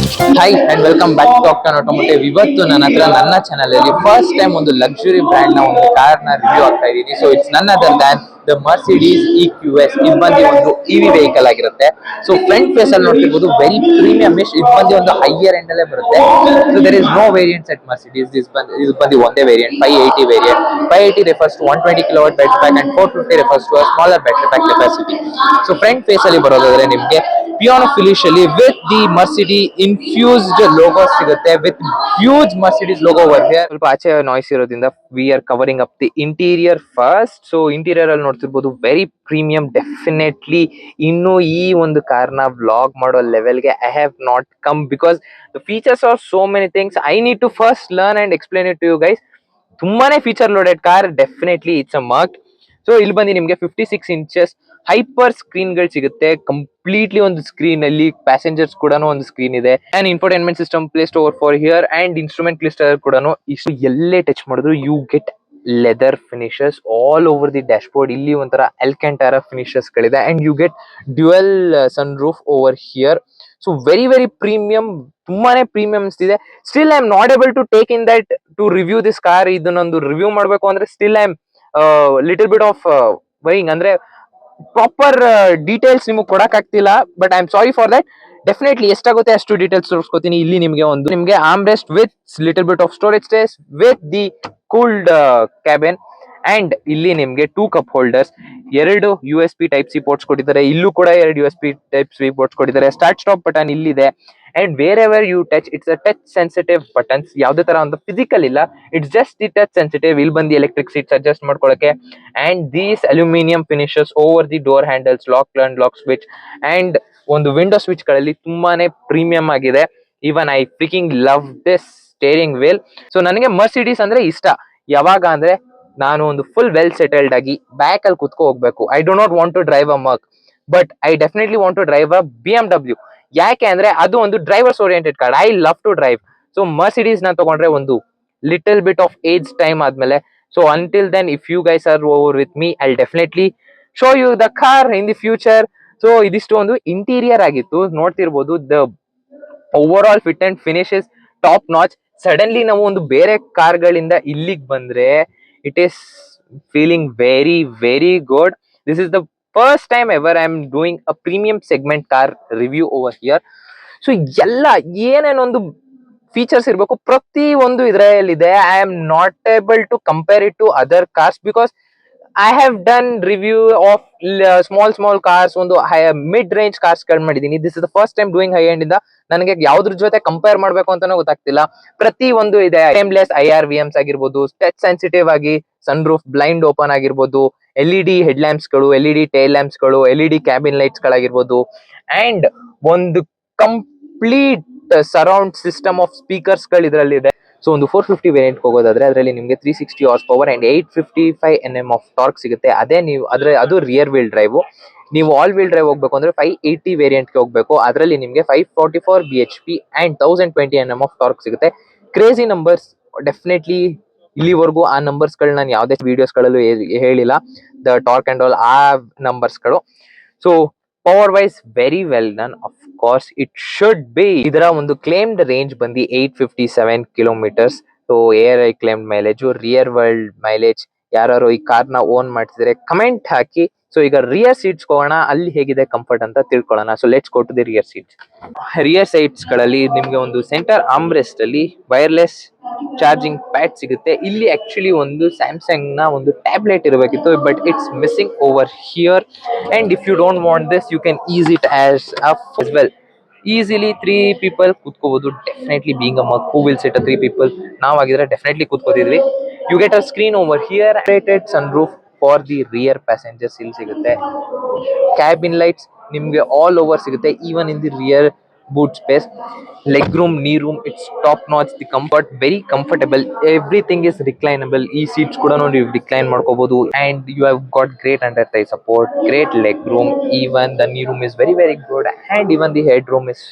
Hi and welcome back to Talk on Automotive. ಇವತ್ತು ನನ್ನ channel ಅಲ್ಲಿ ಫಸ್ಟ್ ಟೈಮ್ ಒಂದು ಲಕ್ಸುರಿ ಬ್ರ್ಯಾಂಡ್ ನ ಒಂದು ಕಾರ್ ನ ರಿವ್ಯೂ ಆಗ್ತಾ ಇದೀನಿ. ಸೊ ಇಟ್ಸ್ ನನ್ other than the Mercedes EQS. ಇದು ಬಂದು ಒಂದು ಇವಿ ವೆಹಿಕಲ್ ಆಗಿರುತ್ತೆ. ಸೊ ಫ್ರಂಟ್ ಫೇಸ್ ಅಲ್ಲಿ ನೋಡ್ತಿರ್ಬೋದು ವೆರಿ ಪ್ರೀಮಿಯಂ ಇಶ್. ಇದು ಬಂದು ಒಂದು ಹೈಯರ್ ಎಂಡ್ ಅಲ್ಲೇ ಬರುತ್ತೆ. So there is no variants at Mercedes. ಇದು ಬಂದು ಒಂದೇ variant 580 variant. 580 refers to 120 kilowatt battery pack and 450 refers to a smaller battery pack capacity. So front face ಅಲ್ಲಿ ಬರೋದಾದ್ರೆ ನಿಮ್ಗೆ ಪಿಯಾನೋ ಫಿನಿಶ್ ಅಲ್ಲಿ with the Mercedes infused logo ಸಿಗುತ್ತೆ with huge Mercedes logo ವರ್ಗೆ. ಸ್ವಲ್ಪ ಆಚೆ ನಾಯ್ಸ್ ಇರೋದ್ರಿಂದ we are covering up the interior first. So interior ಅಲ್ಲಿ ನೋಡ್ತಿರ್ಬೋದು ವೆರಿ ಪ್ರೀಮಿಯಂ. ಡೆಫಿನೆಟ್ಲಿ ಇನ್ನು ಈ ಒಂದು ಕಾರ್ನ ವ್ಲಾಗ್ ಮಾಡೋ ಲೆವೆಲ್ಗೆ I have not come because the features are so many things. I need to first learn and explain it to you guys. ತುಂಬಾನೇ feature loaded car. Definitely it's a mark. So ಇಲ್ಲಿ ಬಂದು ನಿಮ್ಗೆ 56 inches hyper screen ಗಳು ಸಿಗುತ್ತೆ. Completely ಒಂದು screen ಅಲ್ಲಿ passengers ಕೂಡ ಒಂದು ಸ್ಕ್ರೀನ್ ಇದೆ. And infotainment system placed over far here and instrument cluster ಕೂಡ ಇಷ್ಟು ಎಲ್ಲೇ ಟಚ್ ಮಾಡಿದ್ರು you get leather finishes all over the dashboard. ಇಲ್ಲಿ ಒಂಥರ ಅಲ್ಕ್ಯಾಂಟಾರಾ ಫಿನಿಶಸ್ ಗಳಿದೆ and you get dual sunroof over here. So very premium. ತುಂಬಾನೇ premium ಅನ್ಸ್ತಿದೆ. Still I am not able to take in that to review this car. ಇದನ್ನೊಂದು review ಮಾಡ್ಬೇಕು ಅಂದ್ರೆ still I am little bit of ವೈಯಿಂಗ್. ಅಂದ್ರೆ proper details ನಿಮಗೆ ಕೊಡಕ್ ಆಗ್ತಿಲ್ಲ. But I am sorry for that. Definitely ಎಷ್ಟಾಗುತ್ತೆ ಅಷ್ಟು ಡೀಟೇಲ್ಸ್ ತೋರಿಸ್ಕೊತೀನಿ. ಇಲ್ಲಿ ನಿಮ್ಗೆ armrest with little bit of storage space with the cooled cabin. And ಇಲ್ಲಿ ನಿಮ್ಗೆ 2 cup holders, 2 USB type C ports ಕೊಟ್ಟಿದ್ದಾರೆ. ಇಲ್ಲೂ ಕೂಡ 2 USB ಟೈಪ್ ಸಿ ಪೋರ್ಟ್ಸ್ ಕೊಟ್ಟಿದ್ದಾರೆ. ಸ್ಟಾರ್ಟ್ ಸ್ಟಾಪ್ ಬಟನ್ ಇಲ್ಲಿದೆ. And wherever you touch it's a touch sensitive buttons. ಯಾವುದೇ ತರ ಒಂದು ಫಿಸಿಕಲ್ ಇಲ್ಲ, it's just the touch sensitive. ಇಲ್ಲಿ ಬಂದು ಎಲೆಕ್ಟ್ರಿಕ್ ಸೀಟ್ಸ್ ಅಡ್ಜಸ್ಟ್ ಮಾಡ್ಕೊಳ್ಳಕ್ಕೆ. And these aluminium finishes over the door handles, lock and lock switch and ಒಂದು window switch ಗಳಲ್ಲಿ ತುಂಬಾನೇ ಪ್ರೀಮಿಯಂ ಆಗಿದೆ. Even I freaking love this steering wheel. So ನನಗೆ Mercedes ಅಂದ್ರೆ ಇಷ್ಟ. ಯಾವಾಗ ಅಂದ್ರೆ ನಾನು ಒಂದು ಫುಲ್ ವೆಲ್ ಸೆಟಲ್ಡ್ ಆಗಿ ಬ್ಯಾಕ್ ಅಲ್ಲಿ ಕುತ್ಕೊ ಹೋಗ್ಬೇಕು. I do not want to drive a Merc, but I definitely want to drive a BMW. ಯಾಕೆ ಅಂದ್ರೆ ಅದು ಒಂದು drivers oriented car. I love to drive. So Mercedes ನ ತಗೊಂಡ್ರೆ ಒಂದು little bit of age time ಆದ್ಮೇಲೆ. So until then if you guys are over with me I definitely show you the car in the future. So ಇದಿಷ್ಟು ಒಂದು interior ಆಗಿತ್ತು. ನೋಡ್ತಿರ್ಬೋದು the overall fit and finish is top notch. Suddenly ನಾವು ಒಂದು ಬೇರೆ ಕಾರ್ಗಳಿಂದ ಇಲ್ಲಿಗೆ ಬಂದ್ರೆ it is feeling very good. This is the first time ever I am doing a premium segment car review over here. So ಎಲ್ಲ ಏನೇನೊಂದು features ಇರಬೇಕು ಪ್ರತಿ ಒಂದು ಇದರಲ್ಲಿದೆ. I am not able to compare it to other cars because I have done review of small cars, ಒಂದು mid range cars ಗಳು ಮಾಡಿದೀನಿ. This is the first time doing high end ಇಂದ. ನನಗೆ ಯಾವ್ದ್ರ ಜೊತೆ ಕಂಪೇರ್ ಮಾಡ್ಬೇಕು ಅಂತಾನೂ ಗೊತ್ತಾಗ್ತಿಲ್ಲ. ಪ್ರತಿ ಒಂದು ಇದೆ. ಟೈಮ್ಲೆಸ್ IRVMs ಆಗಿರ್ಬೋದು, ಟಚ್ ಸೆನ್ಸಿಟಿವ್ ಆಗಿ ಸನ್ ರೂಫ್ ಬ್ಲೈಂಡ್ ಓಪನ್ ಆಗಿರ್ಬೋದು, LED ಹೆಡ್ ಲ್ಯಾಂಪ್ಸ್ ಗಳು, LED ಟೈಲ್ ಲ್ಯಾಂಪ್ಸ್ ಗಳು, LED ಕ್ಯಾಬಿನ್ ಲೈಟ್ಸ್ ಗಳಾಗಿರ್ಬೋದು ಅಂಡ್ ಒಂದು complete surround system of speakers ಗಳು ಇದರಲ್ಲಿದೆ. ಸೊ ಒಂದು 450 ವೇರಿಯಂಟ್ ಹೋಗೋದಾದ್ರೆ ಅದರಲ್ಲಿ ನಿಮಗೆ 360 horse power and 855 Nm of torque ಸಿಗುತ್ತೆ. ಅದೇ ನೀವು ಅದು ರಿಯರ್ ವೀಲ್ ಡ್ರೈವ್. ನೀವು ಆಲ್ ವೀಲ್ ಡ್ರೈವ್ ಹೋಗ್ಬೇಕು ಅಂದ್ರೆ 580 ವೇರಿಯಂಟ್ ಗೆ ಹೋಗ್ಬೇಕು. ಅದರಲ್ಲಿ ನಿಮಗೆ 544 BHP and 1020 Nm of torque ಸಿಗುತ್ತೆ. Crazy numbers. ಡೆಫಿನೆಟ್ಲಿ ಇಲ್ಲಿವರೆಗೂ ಆ ನಂಬರ್ಸ್ ಗಳು ನಾನು ಯಾವುದೇ ವಿಡಿಯೋಸ್ ಗಳಲ್ಲೂ ಹೇಳಿಲ್ಲ. ದ ಟಾರ್ಕ್ ಅಂಡ್ ಆಲ್ ಆ ನಂಬರ್ಸ್ ಗಳು. So power wise very well done. Of course it should be. ಇದರ ಒಂದು ಕ್ಲೇಮ್ಡ್ ರೇಂಜ್ ಬಂದು 857 kilometres. So AI claimed mileage, real world mileage. ಯಾರು ಈ ಕಾರ್ನ ಓನ್ ಮಾಡ್ತಿದ್ರೆ ಕಮೆಂಟ್ ಹಾಕಿ. ಸೊ ಈಗ ರಿಯರ್ ಸೀಟ್ಸ್ ಹೋಗೋಣ, ಅಲ್ಲಿ ಹೇಗಿದೆ ಕಂಫರ್ಟ್ ಅಂತ ತಿಳ್ಕೊಳ್ಳೋಣ. So let's go to the rear seats. Rear seats ಗಳಲ್ಲಿ ನಿಮ್ಗೆ ಒಂದು ಸೆಂಟರ್ ಆರ್ಮ್ರೆಸ್ಟ್ ಅಲ್ಲಿ ವೈರ್ಲೆಸ್ ಚಾರ್ಜಿಂಗ್ ಪ್ಯಾಡ್ ಸಿಗುತ್ತೆ. ಇಲ್ಲಿ ಆಕ್ಚುಲಿ ಒಂದು ಸ್ಯಾಮ್ಸಂಗ್ ನ ಒಂದು ಟ್ಯಾಬ್ಲೆಟ್ ಇರಬೇಕಿತ್ತು, but it's missing over here. And if you don't want this you can ease it as well. Easily 3 people ಕೂತ್ಕೋಬಹುದು. Definitely being a mug who will sit 3 people. ನಾವಾಗಿದ್ರೆ definitely ಕೂತ್ಕೋತಿದ್ವಿ. You get a screen over here. Rated sunroof for the rear passengers ಇಲ್ಲಿ ಸಿಗುತ್ತೆ. Cabin lights ನಿಮ್ಗೆ all over ಸಿಗುತ್ತೆ, even in the rear boot space. Leg room, knee room, it's top notch. The comfort very comfortable. Everything is reclinable. ಈ seats ಕೂಡ ನೀವು recline ಮಾಡ್ಕೋಬಹುದು. And you have got great under thigh support, great leg room. Even the knee room is very good. And even the head room is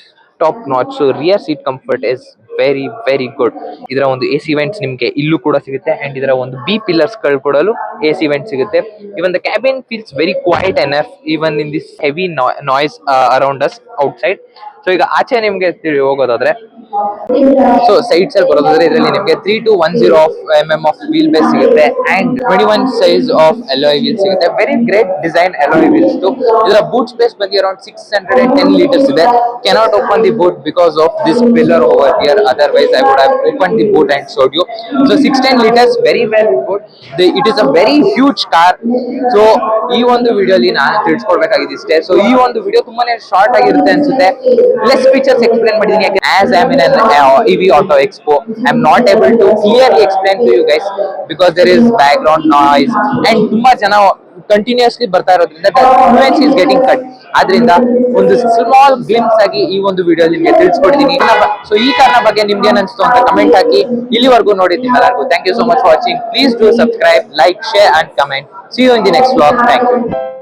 top notch. So rear seat comfort is very good. ಇದರ ಒಂದು AC vents ನಿಮ್ಗೆ ಇಲ್ಲೂ ಕೂಡ ಸಿಗುತ್ತೆ and ಇದರ ಒಂದು B pillars ಗಳು ಕೊಡಲು AC ವೆಂಟ್ ಸಿಗುತ್ತೆ. Even the cabin feels very quiet enough even in this heavy noise around us outside. So ಈಗ ಆಚೆ ನಿಮ್ಗೆ ಹೋಗೋದಾದ್ರೆ ಸೊ ಸೈಡ್ಸ್ ಅಲ್ಲಿ ಬರೋದಾದ್ರೆ ಇದರಲ್ಲಿ ನಿಮಗೆ 3 to 10 ಆಫ್ ವೀಲ್ ಬೇಸ್ ಸಿಗುತ್ತೆ and 21 size of alloy wheel ಸಿಗುತ್ತೆ. Very great design alloy wheels. ಇದರ ಬೂಟ್ ಸ್ಪೇಸ್ ಬಂದು ಅರೌಂಡ್ 610 ಲೀಟರ್ಸ್ ಇದೆ. Cannot open the boot because of this pillar over here, otherwise I would have open the boot and showed you. So 610 litres very well good. It is a very huge car. So ಈ ಒಂದು ವಿಡಿಯೋಲಿ ನಾನು ತಿಳಿಸ್ಕೊಡ್ಬೇಕಾಗಿದೆ ಇಷ್ಟೇ. So ಈ ಒಂದು video ತುಂಬಾನೇ short ಆಗಿರುತ್ತೆ ಅನ್ಸುತ್ತೆ. ಲೆಸ್ ಫೀಚರ್ಸ್ ಎಕ್ಸ್ಪ್ಲೇನ್ ಮಾಡಿದೀನಿ ಯಾಕೆ as I am in an EV Auto Expo. I'm not able to clearly explain to you guys because there is background noise and ತುಂಬಾ ಜನ ಕಂಟಿನ್ಯೂಸ್ಲಿ ಬರ್ತಾ ಇರೋದ್ರಿಂದ the fluency is getting cut. ಆದ್ರಿಂದ ಒಂದು small glimpse ಆಗಿ ಈ ಒಂದು video ನಿಮ್ಗೆ ತಿಳಿಸ್ಕೊಡ್ತೀನಿ. ಸೊ ಈ ಕಾರಣ ಬಗ್ಗೆ ನಿಮ್ಗೆ ಏನ್ ಅನ್ಸ್ತು ಅಂತ ಕಮೆಂಟ್ ಹಾಕಿ. ಇಲ್ಲಿವರೆಗೂ ನೋಡಿದ್ದೀನಿ ಎಲ್ಲರಿಗೂ thank you so much for watching. Please do subscribe, like, share and comment. See you in the next vlog. Thank you.